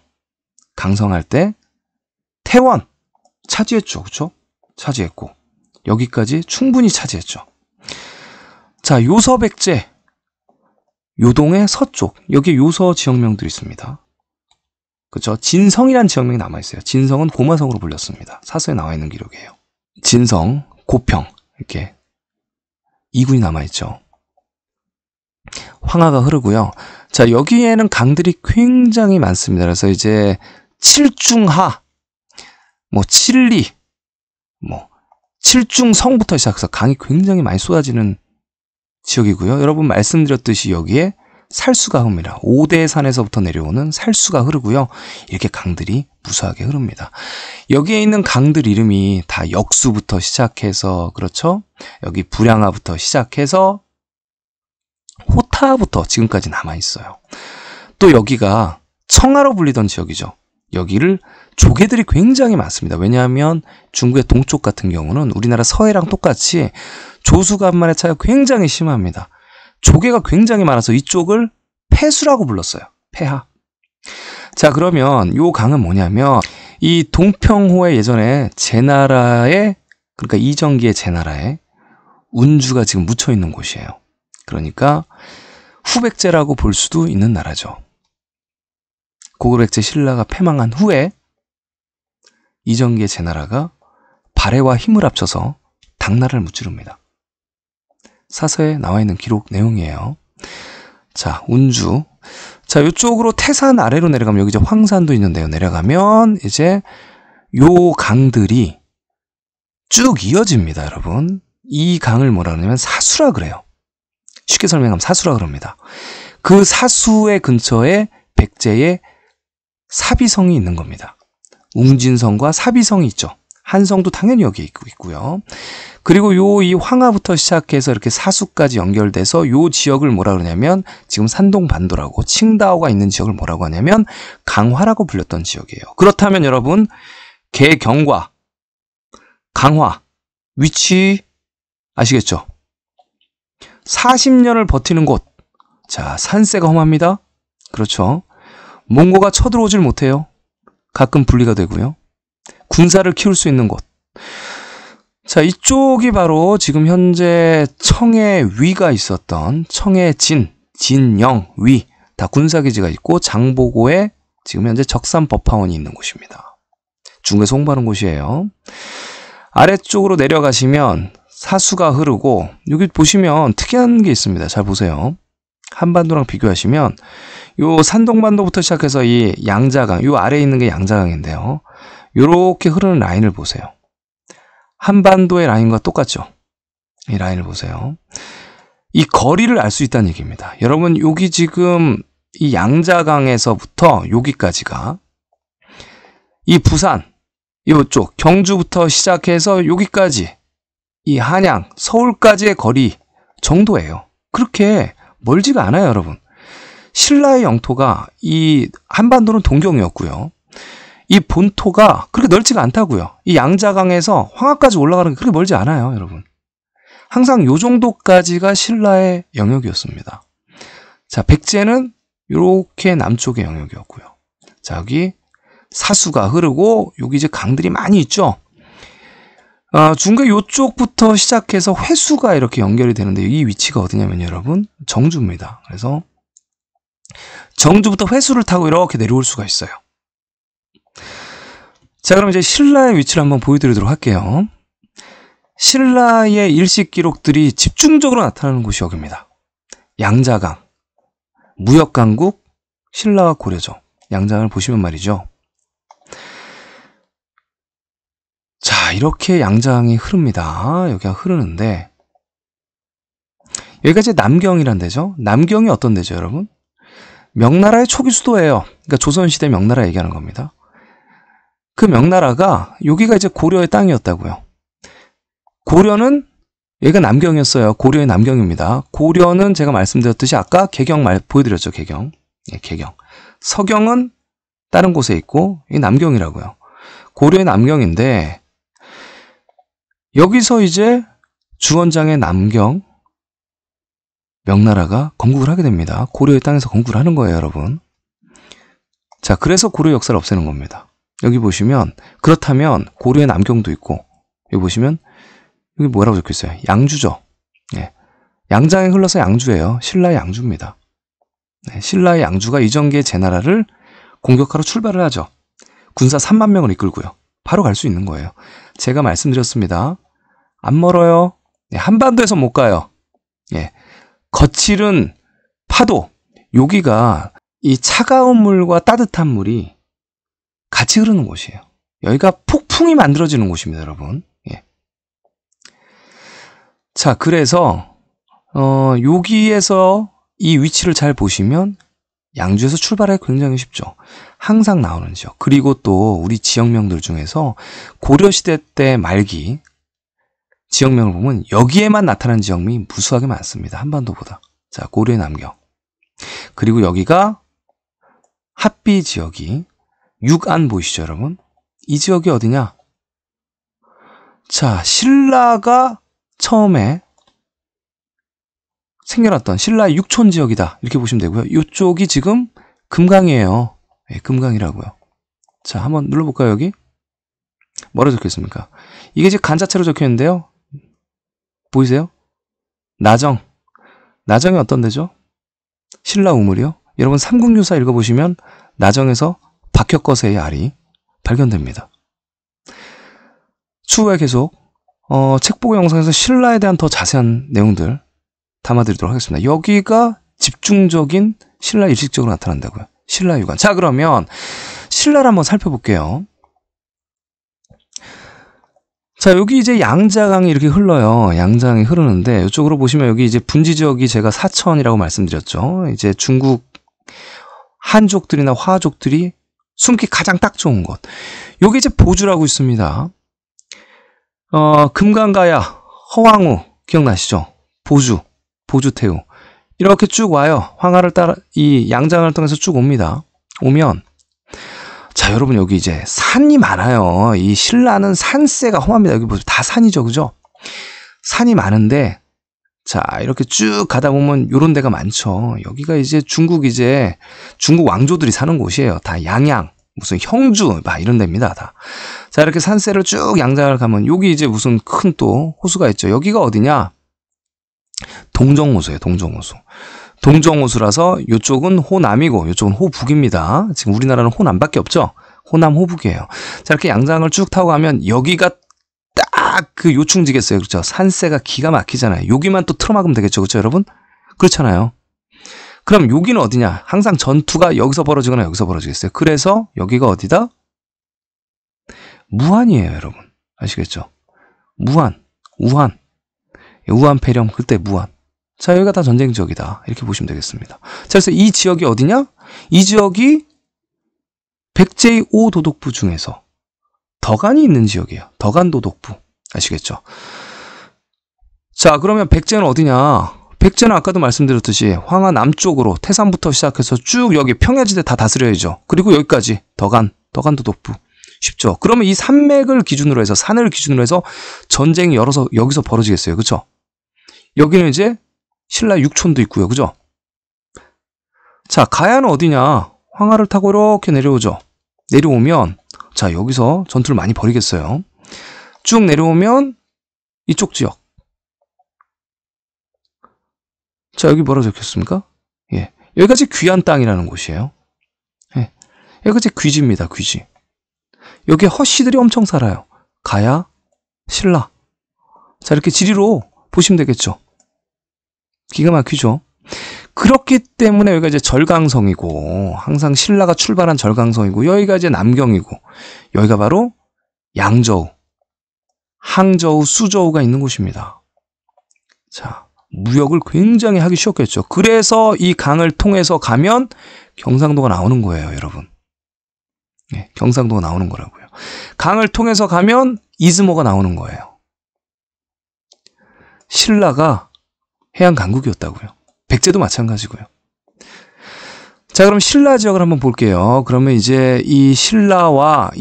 강성할 때 태원 차지했죠. 그렇죠? 차지했고 여기까지 충분히 차지했죠. 자, 요서백제 요동의 서쪽 여기 요서 지역명들이 있습니다. 그렇죠? 진성이란 지역명이 남아있어요. 진성은 고마성으로 불렸습니다. 사서에 나와 있는 기록이에요. 진성, 고평 이렇게 2군이 남아있죠. 황하가 흐르고요. 자, 여기에는 강들이 굉장히 많습니다. 그래서 이제 칠중하, 칠리, 칠중성부터 시작해서 강이 굉장히 많이 쏟아지는 지역이고요. 여러분 말씀드렸듯이 여기에 살수가 흐릅니다. 5대 산에서부터 내려오는 살수가 흐르고요. 이렇게 강들이 무수하게 흐릅니다. 여기에 있는 강들 이름이 다 역수부터 시작해서 그렇죠? 여기 불량하부터 시작해서 호타부터 지금까지 남아있어요. 또 여기가 청하로 불리던 지역이죠. 여기를 조개들이 굉장히 많습니다. 왜냐하면 중국의 동쪽 같은 경우는 우리나라 서해랑 똑같이 조수간만의 차이가 굉장히 심합니다. 조개가 굉장히 많아서 이쪽을 폐수라고 불렀어요. 폐하. 자, 그러면 요 강은 뭐냐면 이 동평호에 예전에 제나라의 그러니까 이정기의 제나라에 운주가 지금 묻혀 있는 곳이에요. 그러니까 후백제라고 볼 수도 있는 나라죠. 고구백제 신라가 패망한 후에 이정기의 제나라가 발해와 힘을 합쳐서 당나라를 무찌릅니다. 사서에 나와 있는 기록 내용이에요. 자, 운주. 자, 이쪽으로 태산 아래로 내려가면 여기 이제 황산도 있는데요. 내려가면 이제 요 강들이 쭉 이어집니다, 여러분. 이 강을 뭐라 그러냐면 사수라 그래요. 쉽게 설명하면 사수라 그럽니다. 그 사수의 근처에 백제의 사비성이 있는 겁니다. 웅진성과 사비성이 있죠. 한성도 당연히 여기 있고요. 그리고 이 황하부터 시작해서 이렇게 사수까지 연결돼서 요 지역을 뭐라 그러냐면 지금 산동반도라고 칭다오가 있는 지역을 뭐라고 하냐면 강화라고 불렸던 지역이에요. 그렇다면 여러분 개경과 강화 위치 아시겠죠? 40년을 버티는 곳. 자, 산세가 험합니다. 그렇죠. 몽고가 쳐들어오질 못해요. 가끔 분리가 되고요. 군사를 키울 수 있는 곳. 자, 이쪽이 바로 지금 현재 청해 위가 있었던 청해 진영, 위 다 군사기지가 있고 장보고에 지금 현재 적산법화원이 있는 곳입니다. 중국에서 홍보하는 곳이에요. 아래쪽으로 내려가시면 사수가 흐르고 여기 보시면 특이한 게 있습니다. 잘 보세요. 한반도랑 비교하시면 요 산동반도부터 시작해서 이 양자강, 요 아래에 있는 게 양자강인데요. 요렇게 흐르는 라인을 보세요. 한반도의 라인과 똑같죠? 이 라인을 보세요. 이 거리를 알 수 있다는 얘기입니다. 여러분 여기 지금 이 양자강에서부터 여기까지가 이 부산, 이쪽 경주부터 시작해서 여기까지 이 한양, 서울까지의 거리 정도예요. 그렇게 멀지가 않아요, 여러분. 신라의 영토가 이 한반도는 동경이었고요. 이 본토가 그렇게 넓지가 않다고요. 이 양자강에서 황하까지 올라가는 게 그렇게 멀지 않아요, 여러분. 항상 요 정도까지가 신라의 영역이었습니다. 자, 백제는 이렇게 남쪽의 영역이었고요. 자, 여기 사수가 흐르고 여기 이제 강들이 많이 있죠. 중국의 이쪽부터 시작해서 회수가 이렇게 연결이 되는데 이 위치가 어디냐면 여러분 정주입니다. 그래서 정주부터 회수를 타고 이렇게 내려올 수가 있어요. 자, 그럼 이제 신라의 위치를 한번 보여드리도록 할게요. 신라의 일식 기록들이 집중적으로 나타나는 곳이 여기입니다. 양자강, 무역강국, 신라와 고려죠. 양장을 보시면 말이죠. 자, 이렇게 양장이 흐릅니다. 여기가 흐르는데 여기가 이제 남경이란 데죠. 남경이 어떤 데죠, 여러분? 명나라의 초기 수도예요. 그러니까 조선시대 명나라 얘기하는 겁니다. 그 명나라가 여기가 이제 고려의 땅이었다고요. 고려는 여기가 남경이었어요. 고려의 남경입니다. 고려는 제가 말씀드렸듯이 아까 개경 보여드렸죠. 개경. 예, 개경. 서경은 다른 곳에 있고 이게 남경이라고요. 고려의 남경인데 여기서 이제 주원장의 남경 명나라가 건국을 하게 됩니다. 고려의 땅에서 건국을 하는 거예요, 여러분. 자, 그래서 고려 역사를 없애는 겁니다. 여기 보시면 그렇다면 고려의 남경도 있고 여기 보시면 여기 뭐라고 적혀있어요? 양주죠. 예. 양장에 흘러서 양주예요. 신라의 양주입니다. 네, 신라의 양주가 이정기의 제나라를 공격하러 출발을 하죠. 군사 3만 명을 이끌고요. 바로 갈 수 있는 거예요. 제가 말씀드렸습니다. 안 멀어요. 네, 한반도에서 못 가요. 예. 거칠은 파도, 여기가 이 차가운 물과 따뜻한 물이 같이 흐르는 곳이에요. 여기가 폭풍이 만들어지는 곳입니다, 여러분. 예. 자, 그래서 여기에서 이 위치를 잘 보시면 양주에서 출발하기 굉장히 쉽죠. 항상 나오는 지역. 그리고 또 우리 지역명들 중에서 고려시대 때 말기 지역명을 보면 여기에만 나타난 지역명이 무수하게 많습니다. 한반도보다. 자, 고려의 남경. 그리고 여기가 합비 지역이 육안 보이시죠, 여러분? 이 지역이 어디냐? 자, 신라가 처음에 생겨났던 신라의 육촌 지역이다. 이렇게 보시면 되고요. 이쪽이 지금 금강이에요. 네, 금강이라고요. 자, 한번 눌러볼까요, 여기? 뭐라 적혀있습니까? 이게 지금 간자체로 적혀있는데요. 보이세요? 나정. 나정이 어떤 데죠? 신라 우물이요. 여러분 삼국유사 읽어보시면 나정에서 박혁거세의 알이 발견됩니다. 추후에 계속 책보고 영상에서 신라에 대한 더 자세한 내용들 담아드리도록 하겠습니다. 여기가 집중적인 신라 일식적으로 나타난다고요. 신라 유관. 자, 그러면 신라를 한번 살펴볼게요. 자, 여기 이제 양자강이 이렇게 흘러요. 양자강이 흐르는데 이쪽으로 보시면 여기 이제 분지 지역이 제가 사천이라고 말씀드렸죠. 이제 중국 한족들이나 화족들이 숨기 가장 딱 좋은 곳. 여기 이제 보주라고 있습니다. 금강가야, 허왕우 기억나시죠? 보주태우. 이렇게 쭉 와요. 황하를 따라 이 양장을 통해서 쭉 옵니다. 오면 자, 여러분 여기 이제 산이 많아요. 이 신라는 산세가 험합니다. 여기 보세요. 다 산이죠, 그죠? 산이 많은데 자, 이렇게 쭉 가다 보면 요런 데가 많죠. 여기가 이제 중국 왕조들이 사는 곳이에요. 다 양양, 무슨 형주 막 이런 데입니다, 다. 자, 이렇게 산세를 쭉 양장을 가면 여기 이제 무슨 큰 또 호수가 있죠. 여기가 어디냐? 동정호수예요, 동정호수. 동정호수라서 이쪽은 호남이고 이쪽은 호북입니다. 지금 우리나라는 호남밖에 없죠. 호남 호북이에요. 자, 이렇게 양장을 쭉 타고 가면 여기가 딱 그 요충지겠어요. 그렇죠? 산세가 기가 막히잖아요. 여기만 또 틀어막으면 되겠죠. 그렇죠, 여러분? 그렇잖아요. 그럼 여기는 어디냐? 항상 전투가 여기서 벌어지거나 여기서 벌어지겠어요. 그래서 여기가 어디다? 무안이에요, 여러분. 아시겠죠? 무안, 우한. 우한폐렴, 그때 무안. 자, 여기가 다 전쟁 지역이다. 이렇게 보시면 되겠습니다. 자, 그래서 이 지역이 어디냐? 이 지역이 백제의 5도독부 중에서 덕안이 있는 지역이에요. 덕안도독부. 아시겠죠? 자, 그러면 백제는 어디냐? 백제는 아까도 말씀드렸듯이 황하 남쪽으로 태산부터 시작해서 쭉 여기 평야지대 다 다스려야죠. 그리고 여기까지 덕안, 더간도 독부. 쉽죠? 그러면 이 산맥을 기준으로 해서, 산을 기준으로 해서 전쟁이 여기서 벌어지겠어요. 그쵸? 여기는 이제 신라 육촌도 있고요. 그죠? 자, 가야는 어디냐? 황하를 타고 이렇게 내려오죠. 내려오면, 자, 여기서 전투를 많이 벌이겠어요. 쭉 내려오면 이쪽 지역. 자, 여기 뭐라고 적혔습니까? 예. 여기가 제 귀한 땅이라는 곳이에요. 예. 여기가 제 귀지입니다. 귀지. 여기에 허씨들이 엄청 살아요. 가야, 신라. 자, 이렇게 지리로 보시면 되겠죠. 기가 막히죠. 그렇기 때문에 여기가 이제 절강성이고, 항상 신라가 출발한 절강성이고, 여기가 이제 남경이고, 여기가 바로 양저우, 항저우, 수저우가 있는 곳입니다. 자, 무역을 굉장히 하기 쉬웠겠죠. 그래서 이 강을 통해서 가면 경상도가 나오는 거예요, 여러분. 네, 경상도가 나오는 거라고요. 강을 통해서 가면 이즈모가 나오는 거예요. 신라가 해안 강국이었다고요. 백제도 마찬가지고요. 자, 그럼 신라 지역을 한번 볼게요. 그러면 이제 이 신라와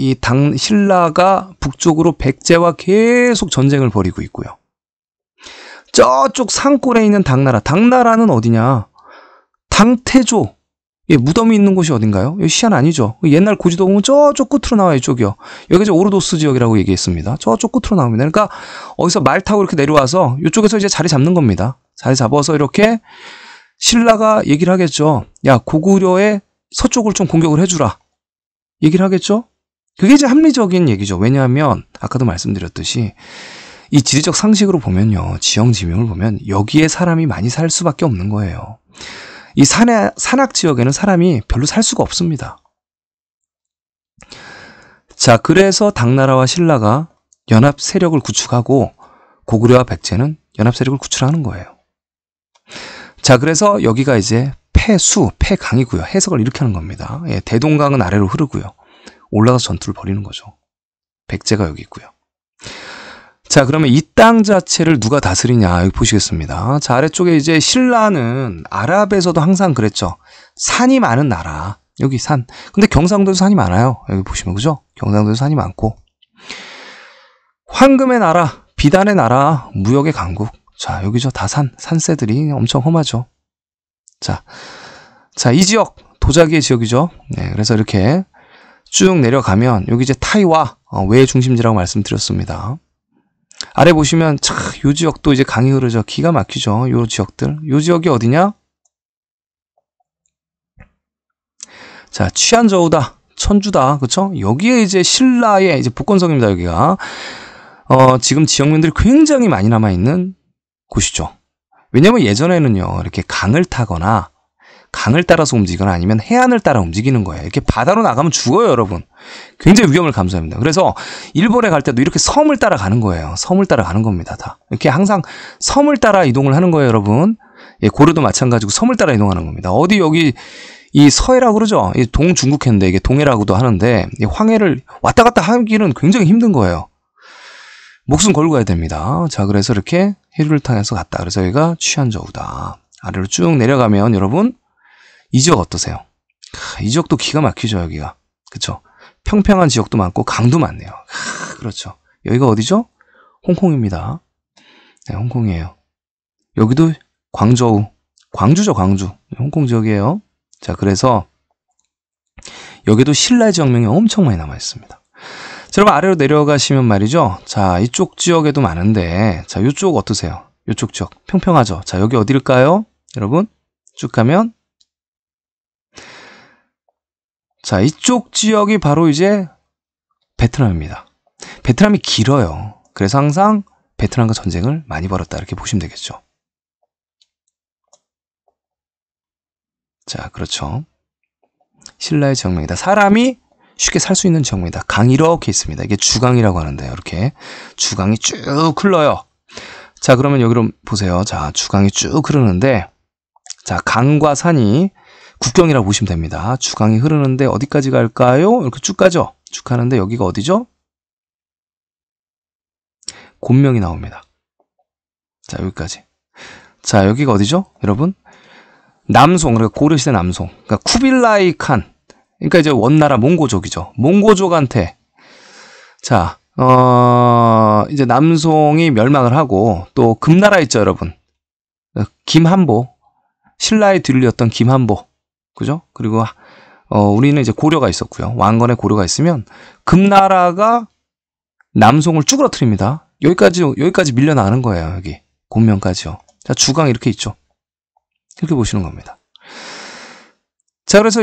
신라가 북쪽으로 백제와 계속 전쟁을 벌이고 있고요. 저쪽 산골에 있는 당나라. 당나라는 어디냐? 당태조. 예, 무덤이 있는 곳이 어딘가요? 여기 시안 아니죠. 옛날 고지도 보면 저쪽 끝으로 나와요, 이쪽이요. 여기가 이제 오르도스 지역이라고 얘기했습니다. 저쪽 끝으로 나옵니다. 그러니까 어디서 말 타고 이렇게 내려와서 이쪽에서 이제 자리 잡는 겁니다. 자리 잡아서 이렇게 신라가 얘기를 하겠죠. 야, 고구려의 서쪽을 좀 공격을 해주라. 얘기를 하겠죠. 그게 이제 합리적인 얘기죠. 왜냐하면 아까도 말씀드렸듯이 이 지리적 상식으로 보면요. 지형 지명을 보면 여기에 사람이 많이 살 수밖에 없는 거예요. 이 산악 지역에는 사람이 별로 살 수가 없습니다. 자, 그래서 당나라와 신라가 연합 세력을 구축하고 고구려와 백제는 연합 세력을 구출하는 거예요. 자, 그래서 여기가 이제 폐강이고요. 해석을 이렇게 하는 겁니다. 예, 대동강은 아래로 흐르고요. 올라가서 전투를 벌이는 거죠. 백제가 여기 있고요. 자, 그러면 이 땅 자체를 누가 다스리냐, 여기 보시겠습니다. 자, 아래쪽에 이제 신라는 아랍에서도 항상 그랬죠. 산이 많은 나라. 여기 산. 근데 경상도에도 산이 많아요. 여기 보시면, 그죠? 경상도에도 산이 많고. 황금의 나라, 비단의 나라, 무역의 강국. 자, 여기죠. 다 산세들이 엄청 험하죠. 자, 이 지역, 도자기의 지역이죠. 네, 그래서 이렇게 쭉 내려가면, 여기 이제 타이와 외 중심지라고 말씀드렸습니다. 아래 보시면 요 지역도 이제 강이 흐르죠. 기가 막히죠. 요 지역들. 요 지역이 어디냐? 자, 취안저우다. 천주다. 그쵸? 여기에 이제 신라의 이제 복건성입니다. 여기가. 지금 지역민들이 굉장히 많이 남아있는 곳이죠. 왜냐면 예전에는요. 이렇게 강을 타거나 강을 따라서 움직이거나 아니면 해안을 따라 움직이는 거예요. 이렇게 바다로 나가면 죽어요, 여러분. 굉장히 위험을 감수합니다. 그래서 일본에 갈 때도 이렇게 섬을 따라 가는 거예요. 섬을 따라 가는 겁니다, 다. 이렇게 항상 섬을 따라 이동을 하는 거예요, 여러분. 예, 고려도 마찬가지고 섬을 따라 이동하는 겁니다. 어디 여기 이 서해라고 그러죠? 이 동중국해인데 이게 동해라고도 하는데 이 황해를 왔다 갔다 하기는 굉장히 힘든 거예요. 목숨 걸고 가야 됩니다. 자, 그래서 이렇게 해류를 타서 갔다. 그래서 여기가 취안저우다. 아래로 쭉 내려가면 여러분 이 지역 어떠세요? 이 지역도 기가 막히죠, 여기가. 그쵸? 평평한 지역도 많고, 강도 많네요. 그렇죠. 여기가 어디죠? 홍콩입니다. 네, 홍콩이에요. 여기도 광저우. 광주죠, 광주. 홍콩 지역이에요. 자, 그래서 여기도 신라의 지역명이 엄청 많이 남아있습니다. 자, 여러분 아래로 내려가시면 말이죠. 자, 이쪽 지역에도 많은데, 자, 이쪽 어떠세요? 이쪽 지역. 평평하죠? 자, 여기 어디일까요? 여러분, 쭉 가면, 자, 이쪽 지역이 바로 이제 베트남입니다. 베트남이 길어요. 그래서 항상 베트남과 전쟁을 많이 벌였다. 이렇게 보시면 되겠죠. 자, 그렇죠. 신라의 지역명이다. 사람이 쉽게 살 수 있는 지역명이다. 강이 이렇게 있습니다. 이게 주강이라고 하는데요. 이렇게 주강이 쭉 흘러요. 자, 그러면 여기로 보세요. 자, 주강이 쭉 흐르는데, 자, 강과 산이 국경이라고 보시면 됩니다. 주강이 흐르는데 어디까지 갈까요? 이렇게 쭉 가죠. 쭉 가는데 여기가 어디죠? 곤명이 나옵니다. 자, 여기까지. 자, 여기가 어디죠? 여러분? 남송, 그러니까 고려시대 남송. 그러니까 쿠빌라이 칸. 그러니까 이제 원나라 몽고족이죠. 몽고족한테 자, 이제 남송이 멸망을 하고 또 금나라 있죠, 여러분. 김한보, 신라의 뒤를 이었던 김한보, 그죠? 그리고 우리는 이제 고려가 있었고요. 왕건에 고려가 있으면 금나라가 남송을 쭈그러뜨립니다. 여기까지 밀려나가는 거예요. 여기 곤면까지요. 자, 주강 이렇게 있죠. 이렇게 보시는 겁니다. 자, 그래서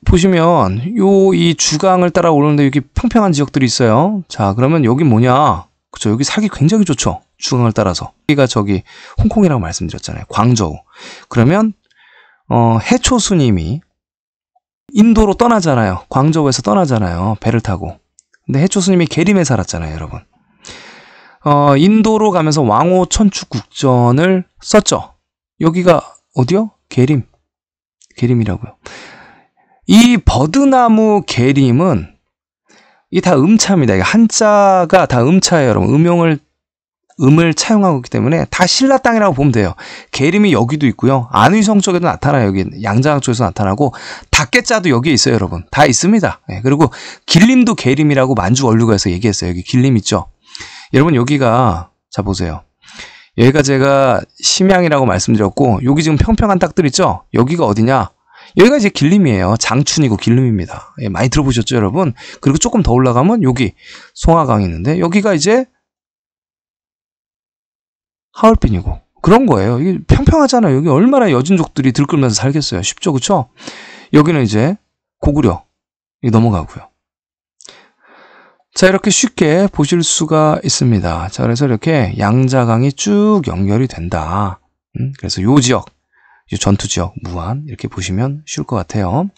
보시면 이 주강을 따라 오르는데 여기 평평한 지역들이 있어요. 자, 그러면 여기 뭐냐? 그쵸, 여기 살기 굉장히 좋죠. 주강을 따라서. 여기가 저기 홍콩이라고 말씀드렸잖아요. 광저우. 그러면 해초 스님이 인도로 떠나잖아요. 광저우에서 떠나잖아요. 배를 타고. 근데 해초 스님이 계림에 살았잖아요, 여러분. 인도로 가면서 왕호 천축 국전을 썼죠. 여기가 어디요? 계림이라고요. 이 버드나무 계림은 이게 다 음차입니다. 이게 한자가 다 음차예요, 여러분. 음을 차용하고 있기 때문에 다 신라 땅이라고 보면 돼요. 계림이 여기도 있고요. 안의성 쪽에도 나타나요. 여기 양자강 쪽에서 나타나고 닭개자도 여기에 있어요, 여러분. 다 있습니다. 네, 그리고 길림도 계림이라고 만주 원류가에서 얘기했어요. 여기 길림 있죠. 여러분 여기가 자 보세요. 여기가 제가 심양이라고 말씀드렸고 여기 지금 평평한 땅들 있죠. 여기가 어디냐? 여기가 이제 길림이에요. 장춘이고 길림입니다. 예, 많이 들어보셨죠, 여러분? 그리고 조금 더 올라가면 여기 송화강이 있는데 여기가 이제 하얼빈이고 그런 거예요. 이게 평평하잖아요. 여기 얼마나 여진족들이 들끓면서 살겠어요. 쉽죠, 그쵸? 여기는 이제 고구려 넘어가고요. 자, 이렇게 쉽게 보실 수가 있습니다. 자, 그래서 이렇게 양자강이 쭉 연결이 된다. 그래서 요 지역, 요 전투 지역, 무안 이렇게 보시면 쉬울 것 같아요.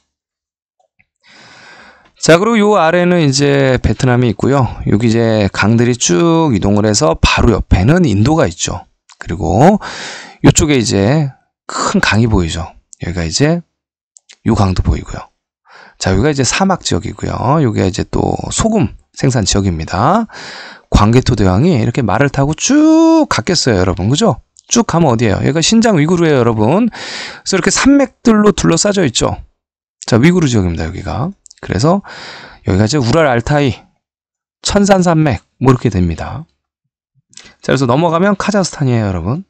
자, 그리고 요 아래는 이제 베트남이 있고요. 여기 이제 강들이 쭉 이동을 해서 바로 옆에는 인도가 있죠. 그리고 요쪽에 이제 큰 강이 보이죠. 여기가 이제 요 강도 보이고요. 자, 여기가 이제 사막 지역이고요. 여기가 이제 또 소금 생산 지역입니다. 광개토 대왕이 이렇게 말을 타고 쭉 갔겠어요, 여러분. 그죠? 쭉 가면 어디예요? 여기가 신장 위구르예요, 여러분. 그래서 이렇게 산맥들로 둘러싸져 있죠. 자, 위구르 지역입니다, 여기가. 그래서 여기가 이제 우랄 알타이, 천산산맥 뭐 이렇게 됩니다. 자, 그래서 넘어가면 카자흐스탄이에요, 여러분.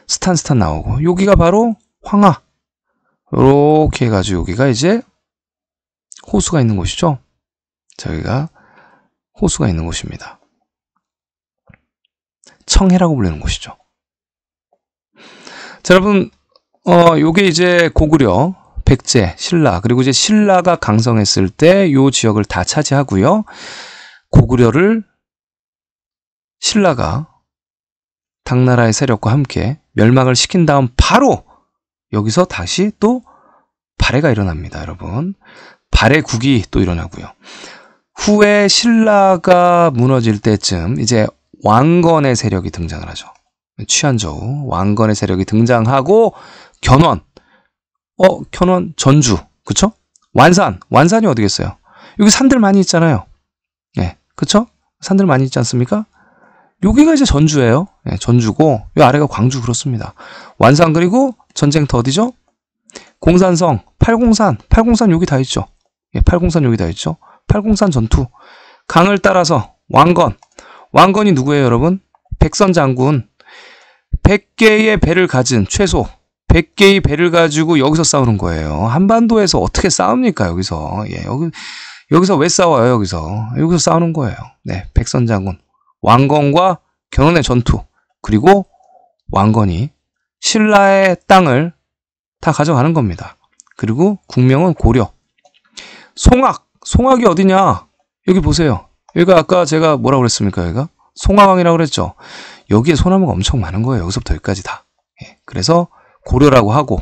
스탄 나오고 여기가 바로 황하. 이렇게 해가지고 여기가 이제 호수가 있는 곳이죠. 자, 여기가 호수가 있는 곳입니다. 청해라고 불리는 곳이죠. 자, 여러분, 요게 이제 고구려, 백제, 신라, 그리고 이제 신라가 강성했을 때 요 지역을 다 차지하고요. 고구려를 신라가 당나라의 세력과 함께 멸망을 시킨 다음 바로 여기서 다시 또 발해가 일어납니다, 여러분. 발해국이 또 일어나고요. 후에 신라가 무너질 때쯤 이제 왕건의 세력이 등장을 하죠. 취한저우 왕건의 세력이 등장하고 견원, 전주, 그쵸? 완산이 어디겠어요? 여기 산들 많이 있잖아요. 네, 그쵸? 산들 많이 있지 않습니까? 여기가 이제 전주예요. 네, 전주고 이 아래가 광주 그렇습니다. 완산 그리고 전쟁터 어디죠? 공산성, 팔공산 여기 다 있죠. 예, 팔공산 여기 다 있죠. 팔공산 전투. 강을 따라서 왕건이 누구예요, 여러분? 백선 장군. 100개의 배를 가진 최소 100개의 배를 가지고 여기서 싸우는 거예요. 한반도에서 어떻게 싸웁니까, 여기서? 예, 여기서 왜 싸워요, 여기서 싸우는 거예요. 네, 백선 장군. 왕건과 견훤의 전투. 그리고 왕건이 신라의 땅을 다 가져가는 겁니다. 그리고 국명은 고려. 송악이 어디냐? 여기 보세요. 여기가 아까 제가 뭐라고 그랬습니까? 여기가 송화강이라고 그랬죠. 여기에 소나무가 엄청 많은 거예요. 여기서부터 여기까지 다. 예, 그래서 고려라고 하고,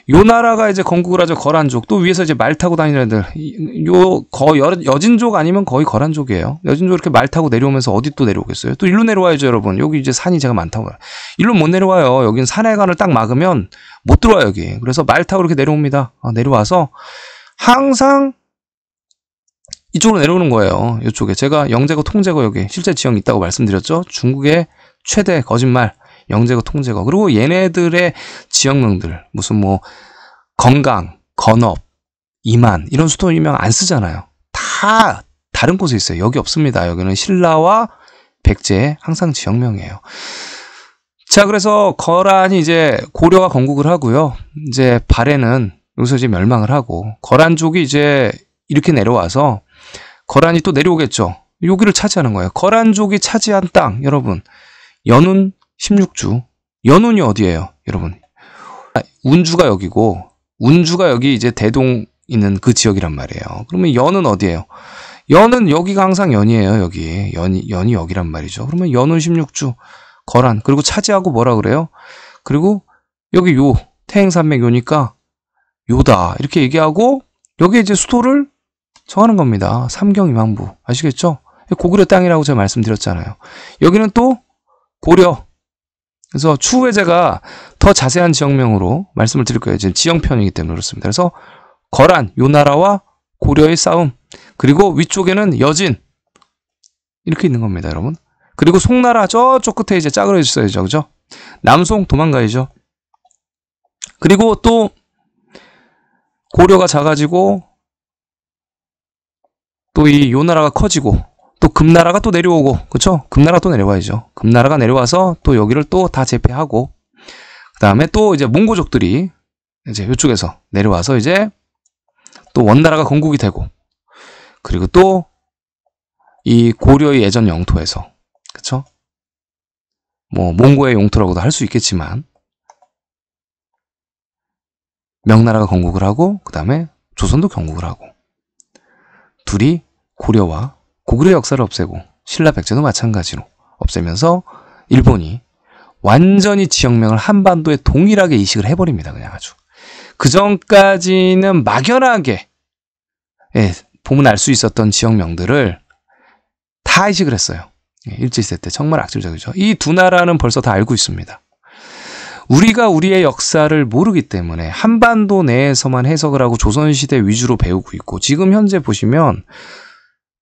요 나라가 이제 건국을 하죠. 거란족. 또 위에서 이제 말 타고 다니는 애들. 여진족 아니면 거의 거란족이에요. 여진족 이렇게 말 타고 내려오면서 어디 또 내려오겠어요? 또 일로 내려와야죠, 여러분. 여기 이제 산이 제가 많다고. 일로 못 내려와요. 여긴 산해관을 딱 막으면 못 들어와요, 여기. 그래서 말 타고 이렇게 내려옵니다. 내려와서 항상 이쪽으로 내려오는 거예요. 이쪽에. 제가 영제거, 통제거 여기 실제 지형이 있다고 말씀드렸죠. 중국의 최대 거짓말. 영제거, 통제거. 그리고 얘네들의 지역명들. 무슨 건강, 건업, 이만 이런 수도이명 안 쓰잖아요. 다 다른 곳에 있어요. 여기 없습니다. 여기는 신라와 백제의 항상 지역명이에요. 자, 그래서 거란이 이제 고려가 건국을 하고요. 이제 발해는 여기서 이제 멸망을 하고 거란족이 이제 이렇게 내려와서 거란이 또 내려오겠죠. 여기를 차지하는 거예요. 거란족이 차지한 땅, 여러분. 연운 16주. 연운이 어디예요, 여러분? 운주가 여기고 운주가 여기 이제 대동 있는 그 지역이란 말이에요. 그러면 연은 어디예요? 연은 여기가 항상 연이에요. 여기 연이 여기란 말이죠. 그러면 연운 16주 거란 그리고 차지하고 뭐라 그래요? 그리고 여기 요 태행산맥 요니까 요다 이렇게 얘기하고 여기 이제 수도를 정하는 겁니다. 삼경이만부 아시겠죠? 고구려 땅이라고 제가 말씀드렸잖아요. 여기는 또 고려. 그래서 추후에 제가 더 자세한 지역명으로 말씀을 드릴 거예요. 지금 지형편이기 때문에 그렇습니다. 그래서 거란 요 나라와 고려의 싸움. 그리고 위쪽에는 여진 이렇게 있는 겁니다, 여러분. 그리고 송나라 저쪽 끝에 이제 짜그려 있어야죠, 그죠? 남송 도망가야죠. 그리고 또 고려가 작아지고 또 이 요 나라가 커지고 또 금나라가 또 내려오고, 그쵸? 금나라 또 내려와야죠. 금나라가 내려와서 또 여기를 또 다 제패하고 그 다음에 또 이제 몽고족들이 이제 이쪽에서 내려와서 이제 또 원나라가 건국이 되고 그리고 또 이 고려의 예전 영토에서 그쵸? 뭐 몽고의 영토라고도 할 수 있겠지만 명나라가 건국을 하고 그 다음에 조선도 건국을 하고 둘이 고려와 고구려 역사를 없애고 신라 백제도 마찬가지로 없애면서 일본이 완전히 지역명을 한반도에 동일하게 이식을 해버립니다. 그냥 아주. 그 전까지는 막연하게 보면 알 수 있었던 지역명들을 다 이식을 했어요. 일제시대 때 정말 악질적이죠. 이 두 나라는 벌써 다 알고 있습니다. 우리가 우리의 역사를 모르기 때문에 한반도 내에서만 해석을 하고 조선시대 위주로 배우고 있고 지금 현재 보시면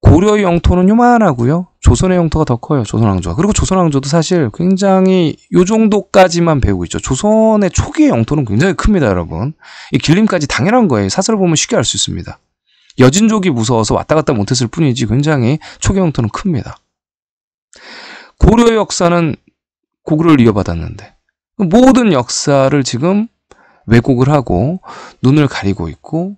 고려의 영토는 요만하고요. 조선의 영토가 더 커요. 조선왕조가. 그리고 조선왕조도 사실 굉장히 요 정도까지만 배우고 있죠. 조선의 초기의 영토는 굉장히 큽니다, 여러분. 이 길림까지 당연한 거예요. 사설을 보면 쉽게 알 수 있습니다. 여진족이 무서워서 왔다 갔다 못했을 뿐이지 굉장히 초기 영토는 큽니다. 고려의 역사는 고구려를 이어받았는데 모든 역사를 지금 왜곡을 하고 눈을 가리고 있고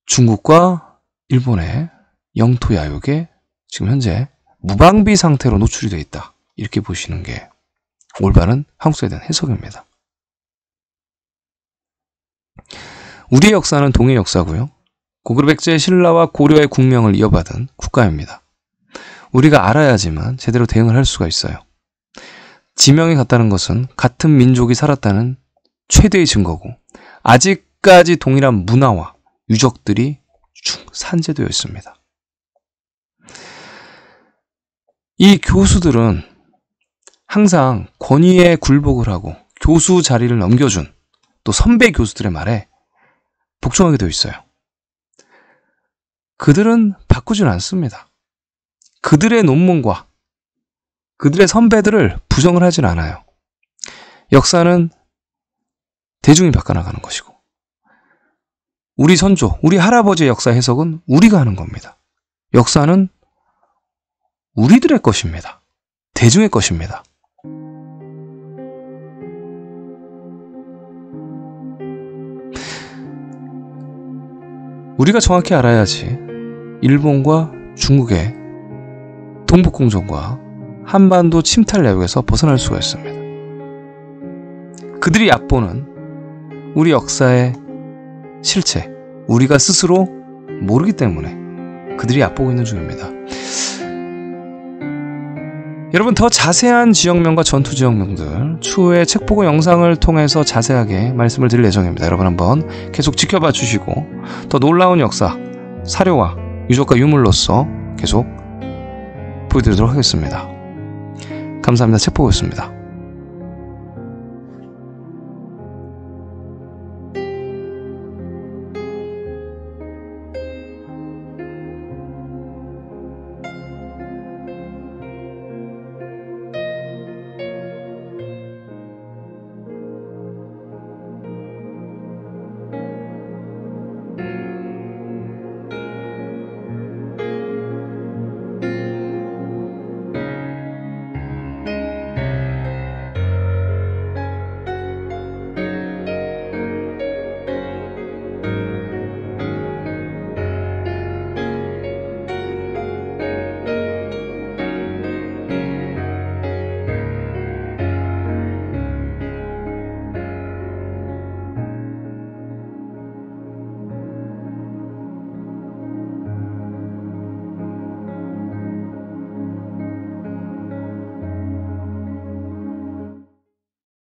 중국과 일본의 영토 야욕에 지금 현재 무방비 상태로 노출이 되어 있다. 이렇게 보시는 게 올바른 한국사에 대한 해석입니다. 우리의 역사는 동해 역사고요. 고구려 백제 신라와 고려의 국명을 이어받은 국가입니다. 우리가 알아야지만 제대로 대응을 할 수가 있어요. 지명이 같다는 것은 같은 민족이 살았다는 최대의 증거고 아직까지 동일한 문화와 유적들이 산재되어 있습니다. 이 교수들은 항상 권위에 굴복을 하고 교수 자리를 넘겨준 또 선배 교수들의 말에 복종하게 되어 있어요. 그들은 바꾸진 않습니다. 그들의 논문과 그들의 선배들을 부정을 하진 않아요. 역사는 대중이 바꿔나가는 것이고 우리 선조, 우리 할아버지의 역사 해석은 우리가 하는 겁니다. 역사는 우리들의 것입니다. 대중의 것입니다. 우리가 정확히 알아야지 일본과 중국의 동북공정과 한반도 침탈 내역에서 벗어날 수가 있습니다. 그들이 얕보는 우리 역사의 실체, 우리가 스스로 모르기 때문에 그들이 얕보고 있는 중입니다. 여러분 더 자세한 지역명과 전투 지역명들 추후에 책 보고 영상을 통해서 자세하게 말씀을 드릴 예정입니다. 여러분 한번 계속 지켜봐 주시고 더 놀라운 역사, 사료와 유적과 유물로서 계속 보여드리도록 하겠습니다. 감사합니다. 책 보고 있습니다.